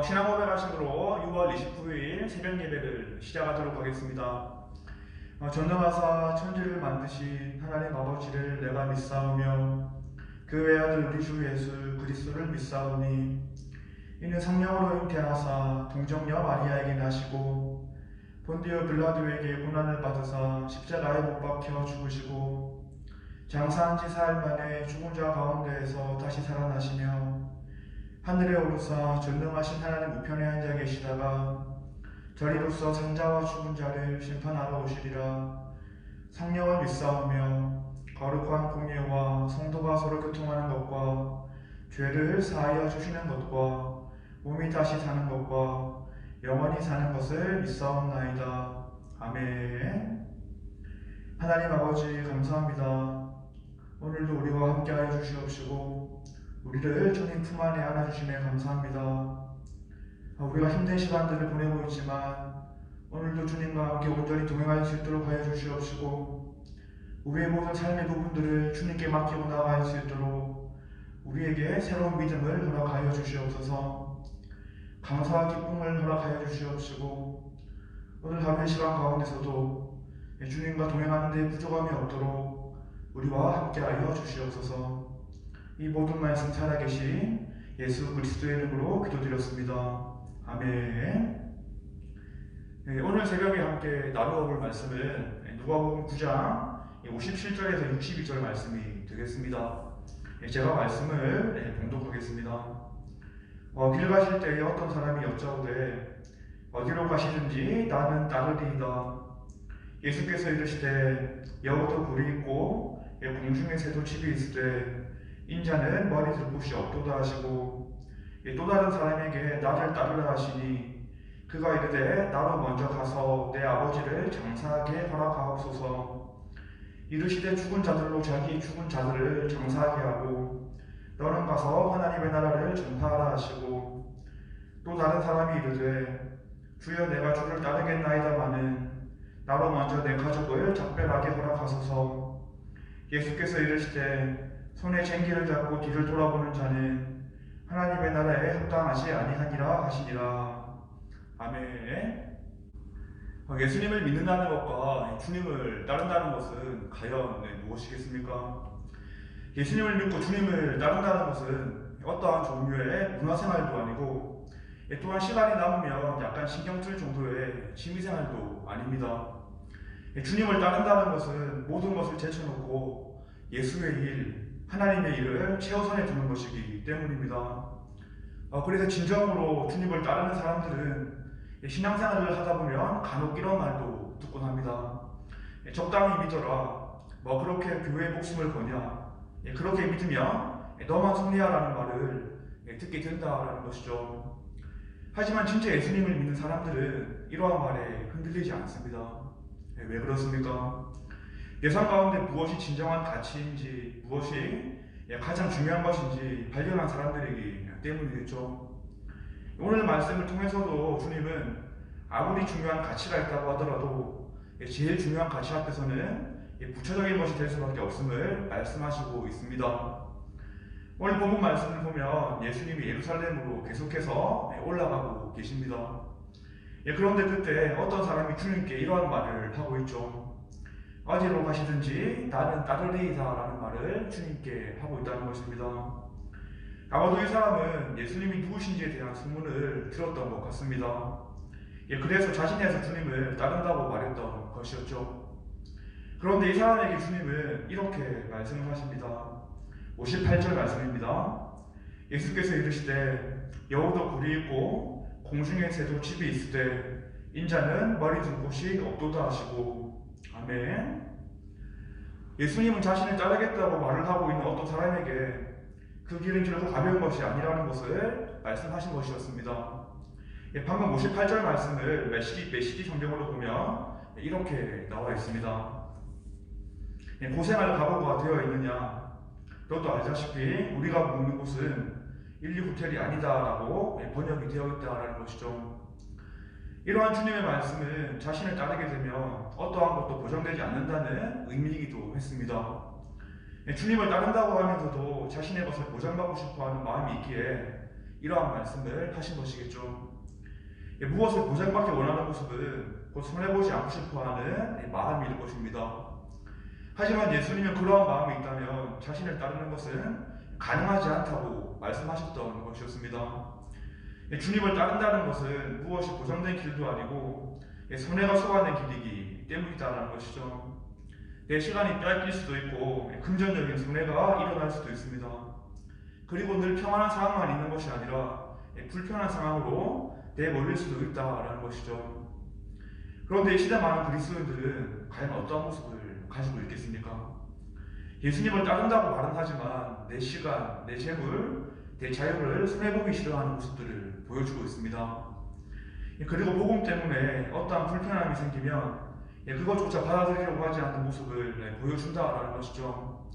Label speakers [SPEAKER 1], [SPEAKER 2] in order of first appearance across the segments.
[SPEAKER 1] 신앙 고백하심으로 6월 29일 새벽 예배를 시작하도록 하겠습니다. 전능하사 천지를 만드신 하나님 아버지를 내가 믿사오며 그 외아들 우리 주 예수 그리스도를 믿사오니 이는 성령으로 잉태하사 동정녀 마리아에게 나시고 본디오 빌라도에게 고난을 받으사 십자가에 못 박혀 죽으시고 장사한 지 사흘 만에 죽은 자 가운데에서 다시 살아나시며 하늘에 오르사 전능하신 하나님 우편에 앉아 계시다가 저리로서 산자와 죽은 자를 심판하러 오시리라. 성령을 믿사오며 거룩한 공예와 성도가 서로 교통하는 것과 죄를 사하여 주시는 것과 몸이 다시 사는 것과 영원히 사는 것을 믿사옵나이다. 아멘. 하나님 아버지 감사합니다. 오늘도 우리와 함께하여 주시옵시고 우리를 주님 품 안에 안아주심에 감사합니다. 우리가 힘든 시간들을 보내고 있지만 오늘도 주님과 함께 온전히 동행할 수 있도록 하여 주시옵시고 우리의 모든 삶의 부분들을 주님께 맡기고 나아갈 수 있도록 우리에게 새로운 믿음을 허락하여 주시옵소서. 감사와 기쁨을 허락하여 주시옵시고 오늘 하루의 시간 가운데서도 주님과 동행하는 데 부족함이 없도록 우리와 함께하여 주시옵소서. 이 모든 말씀 살아계신 예수 그리스도의 이름으로 기도드렸습니다. 아멘. 오늘 새벽에 함께 나누어 볼 말씀은 누가복음 9장 57절에서 62절 말씀이 되겠습니다. 제가 말씀을 봉독하겠습니다. 길 가실 때에 어떤 사람이 여짜오되 어디로 가시든지 나는 따르리이다. 예수께서 이르시되 여우도 굴이 있고 공중의 새도 집이 있으되 인자는 머리 둘 곳이 없도다 하시고 또 다른 사람에게 나를 따르라 하시니 그가 이르되 나로 먼저 가서 내 아버지를 장사하게 허락하옵소서. 이르시되 죽은 자들로 자기 죽은 자들을 장사하게 하고 너는 가서 하나님의 나라를 전파하라 하시고 또 다른 사람이 이르되 주여 내가 주를 따르겠나이다마는 나로 먼저 내 가족을 작별하게 허락하소서. 예수께서 이르시되 손에 쟁기를 잡고 뒤를 돌아보는 자는 하나님의 나라에 합당하지 아니하니라 하시니라. 아멘. 예수님을 믿는다는 것과 주님을 따른다는 것은 과연 무엇이겠습니까? 예수님을 믿고 주님을 따른다는 것은 어떠한 종류의 문화생활도 아니고 또한 시간이 남으면 약간 신경 쓸 정도의 취미생활도 아닙니다. 주님을 따른다는 것은 모든 것을 제쳐놓고 예수의 일, 하나님의 일을 최우선에 두는 것이기 때문입니다. 그래서 진정으로 주님을 따르는 사람들은 신앙생활을 하다 보면 간혹 이런 말도 듣곤 합니다. 적당히 믿어라. 그렇게 교회의 목숨을 거냐. 그렇게 믿으면 너만 승리하라는 말을 듣게 된다라는 것이죠. 하지만 진짜 예수님을 믿는 사람들은 이러한 말에 흔들리지 않습니다. 왜 그렇습니까? 예상 가운데 무엇이 진정한 가치인지, 무엇이 가장 중요한 것인지 발견한 사람들이기 때문이겠죠. 오늘 말씀을 통해서도 주님은 아무리 중요한 가치가 있다고 하더라도 제일 중요한 가치 앞에서는 부차적인 것이 될 수밖에 없음을 말씀하시고 있습니다. 오늘 본문 말씀을 보면 예수님이 예루살렘으로 계속해서 올라가고 계십니다. 그런데 그때 어떤 사람이 주님께 이러한 말을 하고 있죠. 어디로 가시든지 나는 따르리이다 라는 말을 주님께 하고 있다는 것입니다. 아마도 이 사람은 예수님이 누구신지에 대한 소문을 들었던 것 같습니다. 그래서 자신에서 주님을 따른다고 말했던 것이었죠. 그런데 이 사람에게 주님은 이렇게 말씀을 하십니다. 58절 말씀입니다. 예수께서 이르시되 여우도 굴이 있고 공중의 새도 집이 있으되 인자는 머리 둘 곳이 없도다 하시고. 아멘. 예수님은 자신을 따르겠다고 말을 하고 있는 어떤 사람에게 그 길은 결코 가벼운 것이 아니라는 것을 말씀하신 것이었습니다. 방금 58절 말씀을 메시지 성경으로 보면 이렇게 나와 있습니다. 고생할 각오가 되어 있느냐? 너도 알다시피 우리가 묵는 곳은 1, 2 호텔이 아니다라고 번역이 되어 있다라는 것이죠. 이러한 주님의 말씀은 자신을 따르게 되면 어떠한 것도 보장되지 않는다는 의미이기도 했습니다. 주님을 따른다고 하면서도 자신의 것을 보장받고 싶어하는 마음이 있기에 이러한 말씀을 하신 것이겠죠. 무엇을 보장받기 원하는 모습은 곧 손해보지 않고 싶어하는 마음일 것입니다. 하지만 예수님은 그러한 마음이 있다면 자신을 따르는 것은 가능하지 않다고 말씀하셨던 것이었습니다. 주님을 따른다는 것은 무엇이 보장된 길도 아니고 손해가 소화된 길이기 때문이다라는 것이죠. 내 시간이 빼앗길 수도 있고 금전적인 손해가 일어날 수도 있습니다. 그리고 늘 평안한 상황만 있는 것이 아니라 불편한 상황으로 내몰릴 수도 있다라는 것이죠. 그런데 이 시대 많은 그리스도인들은 과연 어떠한 모습을 가지고 있겠습니까? 예수님을 따른다고 말은 하지만 내 시간, 내 재물, 내 자유를 손해보기 싫어하는 모습들을 보여주고 있습니다. 그리고 복음 때문에 어떠한 불편함이 생기면 그것조차 받아들이려고 하지 않는 모습을 보여준다라는 것이죠.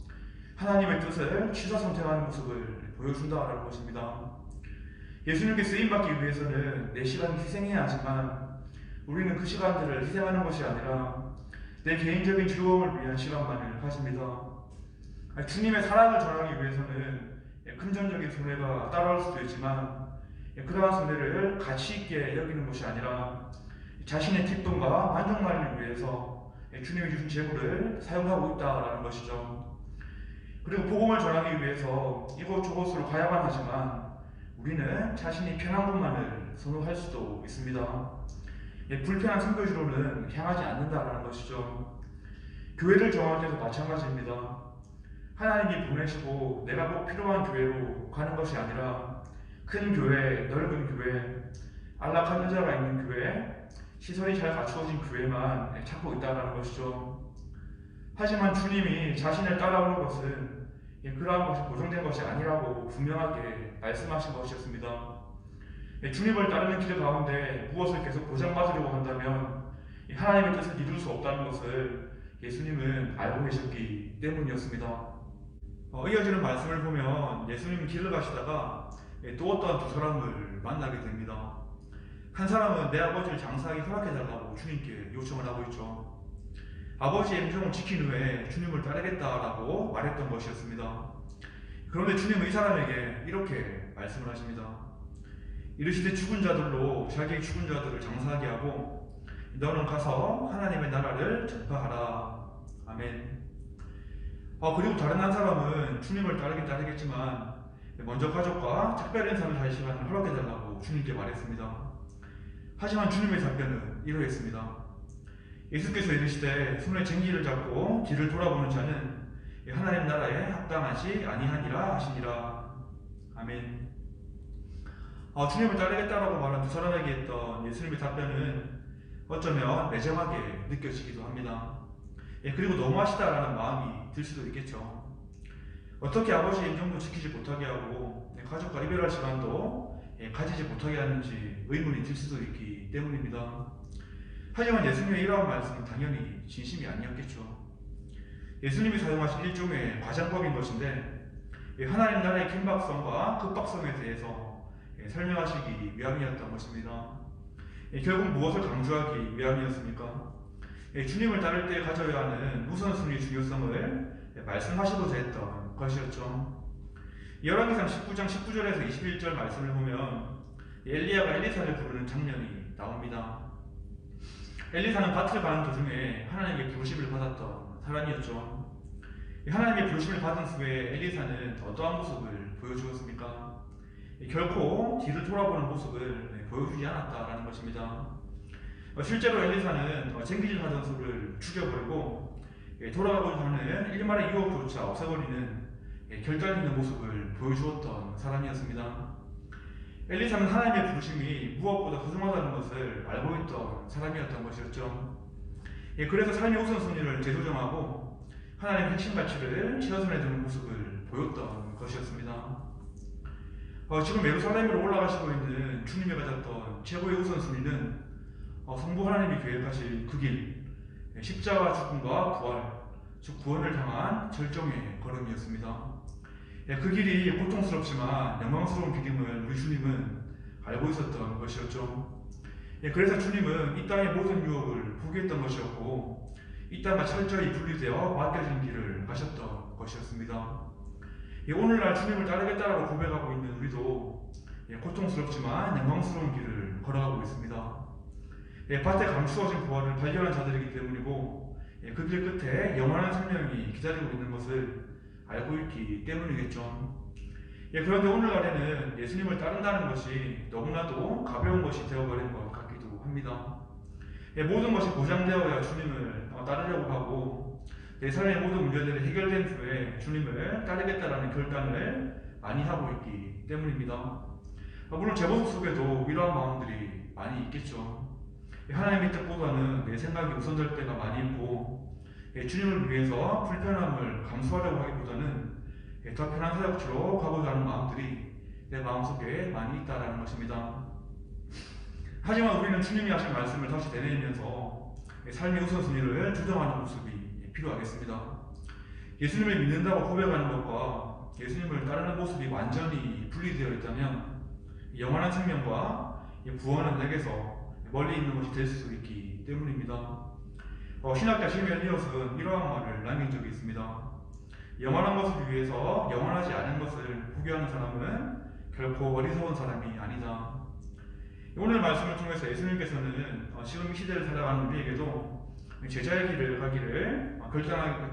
[SPEAKER 1] 하나님의 뜻을 취사 선택하는 모습을 보여준다라는 것입니다. 예수님께 쓰임받기 위해서는 내 시간을 희생해야 하지만 우리는 그 시간들을 희생하는 것이 아니라 내 개인적인 즐거움을 위한 시간만을 가집니다. 주님의 사랑을 전하기 위해서는 금전적인 손해가 따라올 수도 있지만 그러한 손해를 가치 있게 여기는 것이 아니라 자신의 기쁨과 만족만을 위해서 주님이 주신 재물을 사용하고 있다라는 것이죠. 그리고 복음을 전하기 위해서 이곳저곳으로 가야만 하지만 우리는 자신이 편한 곳만을 선호할 수도 있습니다. 불편한 선교지로는 향하지 않는다라는 것이죠. 교회를 정할 때도 마찬가지입니다. 하나님이 보내시고 내가 꼭 필요한 교회로 가는 것이 아니라 큰 교회, 넓은 교회, 안락한 의자가 있는 교회, 시설이 잘 갖추어진 교회만 찾고 있다는 것이죠. 하지만 주님이 자신을 따라오는 것은 그러한 것이 보정된 것이 아니라고 분명하게 말씀하신 것이었습니다. 주님을 따르는 길 가운데 무엇을 계속 보장받으려고 한다면 하나님의 뜻을 이룰 수 없다는 것을 예수님은 알고 계셨기 때문이었습니다. 이어지는 말씀을 보면 예수님이 길을 가시다가 또 어떠한 두 사람을 만나게 됩니다. 한 사람은 내 아버지를 장사하기 허락해달라고 주님께 요청을 하고 있죠. 아버지의 임종을 지킨 후에 주님을 따르겠다라고 말했던 것이었습니다. 그런데 주님은 이 사람에게 이렇게 말씀을 하십니다. 이르시되 죽은 자들로 자기의 죽은 자들을 장사하게 하고 너는 가서 하나님의 나라를 전파하라. 아멘. 그리고 다른 한 사람은 주님을 따르긴 따르겠지만 먼저 가족과 특별 인사를 할 시간을 허락해달라고 주님께 말했습니다. 하지만 주님의 답변은 이러했습니다. 예수께서 이르시되 손에 쟁기를 잡고 뒤를 돌아보는 자는 하나님 나라에 합당하지 아니하니라 하시니라. 아멘. 주님을 따르겠다라고 말한 두 사람에게 했던 예수님의 답변은 어쩌면 매정하게 느껴지기도 합니다. 그리고 너무하시다라는 마음이 들 수도 있겠죠. 어떻게 아버지의 임종도 지키지 못하게 하고 가족과 이별할 시간도 가지지 못하게 하는지 의문이 들 수도 있기 때문입니다. 하지만 예수님의 이러한 말씀은 당연히 진심이 아니었겠죠. 예수님이 사용하신 일종의 과장법인 것인데 하나님 나라의 긴박성과 급박성에 대해서 설명하시기 위함이었던 것입니다. 결국 무엇을 강조하기 위함이었습니까? 주님을 따를 때 가져야 하는 우선순위의 중요성을 말씀하시고자 했던 것이었죠. 열왕기상 19장 19절에서 21절 말씀을 보면 엘리야가 엘리사를 부르는 장면이 나옵니다. 엘리사는 밭을 가는 도중에 하나님의 부르심을 받았던 사람이었죠. 하나님의 부르심을 받은 후에 엘리사는 어떠한 모습을 보여주었습니까? 결코 뒤를 돌아보는 모습을 보여주지 않았다라는 것입니다. 실제로 엘리사는 쟁기질 하던 소를 죽여버리고 돌아가고자 하는 일말의 유혹조차 없애버리는 결단 있는 모습을 보여주었던 사람이었습니다. 엘리사는 하나님의 부르심이 무엇보다 소중하다는 것을 알고 있던 사람이었던 것이었죠. 그래서 삶의 우선순위를 재조정하고 하나님의 핵심 가치를 최우선에 두는 모습을 보였던 것이었습니다. 지금 예루살렘으로 올라가시고 있는 주님이 가졌던 최고의 우선순위는 성부 하나님이 계획하실 그 길, 십자가 죽음과 부활, 즉 구원을 향한 절정의 걸음이었습니다. 그 길이 고통스럽지만 영광스러운 길임을 우리 주님은 알고 있었던 것이었죠. 그래서 주님은 이 땅의 모든 유혹을 포기했던 것이었고 이 땅과 철저히 분리되어 맡겨진 길을 가셨던 것이었습니다. 오늘날 주님을 따르겠다라고 고백하고 있는 우리도 고통스럽지만 영광스러운 길을 걸어가고 있습니다. 밭에 감추어진 부활을 발견한 자들이기 때문이고 그 길 끝에 영원한 생명이 기다리고 있는 것을 알고 있기 때문이겠죠. 그런데 오늘날에는 예수님을 따른다는 것이 너무나도 가벼운 것이 되어버린 것 같기도 합니다. 모든 것이 보장되어야 주님을 따르려고 하고 내 삶의 모든 문제들이 해결된 후에 주님을 따르겠다라는 결단을 많이 하고 있기 때문입니다. 물론 제 모습 속에도 이러한 마음들이 많이 있겠죠. 하나님의 뜻보다는 내 생각이 우선될 때가 많이 있고 주님을 위해서 불편함을 감수하려고 하기보다는 더 편한 사역지로 가고자 하는 마음들이 내 마음속에 많이 있다는 것입니다. 하지만 우리는 주님이 하신 말씀을 다시 되뇌이면서 삶의 우선순위를 조정하는 모습이 필요하겠습니다. 예수님을 믿는다고 고백하는 것과 예수님을 따르는 모습이 완전히 분리되어 있다면 영원한 생명과 구원은 내게서 멀리 있는 것이 될 수 있기 때문입니다. 신학자 짐 엘리엇은 이러한 말을 남긴 적이 있습니다. 영원한 것을 위해서 영원하지 않은 것을 포기하는 사람은 결코 어리석은 사람이 아니다. 오늘 말씀을 통해서 예수님께서는 지금 이 시대를 살아가는 우리에게도 제자의 길을 가기를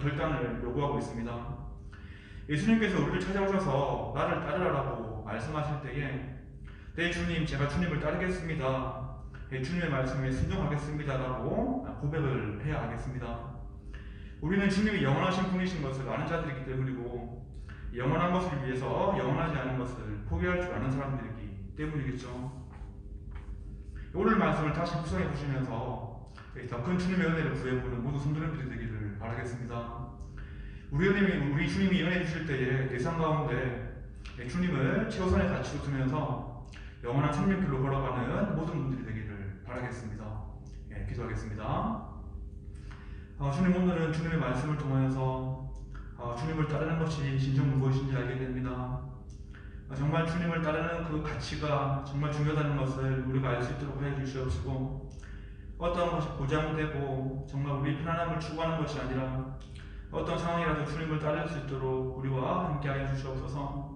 [SPEAKER 1] 결단을 요구하고 있습니다. 예수님께서 우리를 찾아오셔서 나를 따르라고 말씀하실 때에 네 주님, 제가 주님을 따르겠습니다. 주님의 말씀에 순종하겠습니다 라고 고백을 해야 하겠습니다. 우리는 주님이 영원하신 분이신 것을 아는 자들이기 때문이고 영원한 것을 위해서 영원하지 않은 것을 포기할 줄 아는 사람들이기 때문이겠죠. 오늘 말씀을 다시 묵상해 보시면서 더 큰 주님의 은혜를 구해보는 모두 성도님들이 되기를 바라겠습니다. 우리 주님이 은혜 주실 때에 내 삶 가운데 주님을 최우선의 가치로 두면서 영원한 생명길로 걸어가는 모든 분들이 되기를 바라겠습니다. 기도하겠습니다. 주님, 오늘은 주님의 말씀을 통하여서 주님을 따르는 것이 진정 무엇인지 알게 됩니다. 정말 주님을 따르는 그 가치가 정말 중요하다는 것을 우리가 알 수 있도록 해 주시옵시고 어떤 것이 보장되고 정말 우리 편안함을 추구하는 것이 아니라 어떤 상황이라도 주님을 따를 수 있도록 우리와 함께하여 주시옵소서.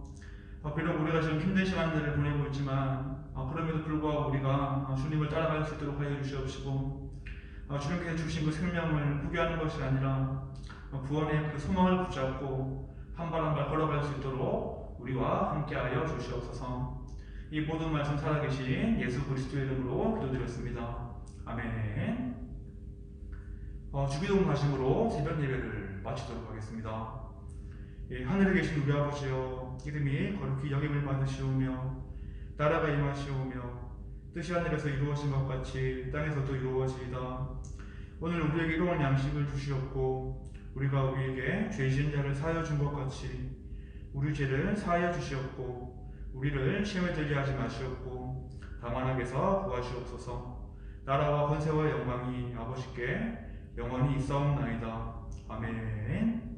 [SPEAKER 1] 비록 우리가 지금 힘든 시간들을 보내고 있지만 그럼에도 불구하고 우리가 주님을 따라갈 수 있도록 하여 주시옵시고 주님께서 주신 그 생명을 포기하는 것이 아니라 구원의 그 소망을 붙잡고 한 발 한 발 걸어갈 수 있도록 우리와 함께하여 주시옵소서. 이 모든 말씀 살아계신 예수 그리스도의 이름으로 기도드렸습니다. 아멘. 주기도문 가심으로 새벽 예배를 마치도록 하겠습니다. 하늘에 계신 우리 아버지여, 이름이 거룩히 여김을 받으시오며 나라가 임하시오며 뜻이 하늘에서 이루어진 것 같이 땅에서도 이루어지이다. 오늘 우리에게 일용할 양식을 주시옵고 우리가 우리에게 죄 지은 자를 사하여 준 것 같이 우리 죄를 사하여 주시옵고 우리를 시험에 들게 하지 마시옵고 다만 악에서 구하시옵소서. 나라와 권세와 영광이 아버지께 영원히 있사옵나이다. 아멘.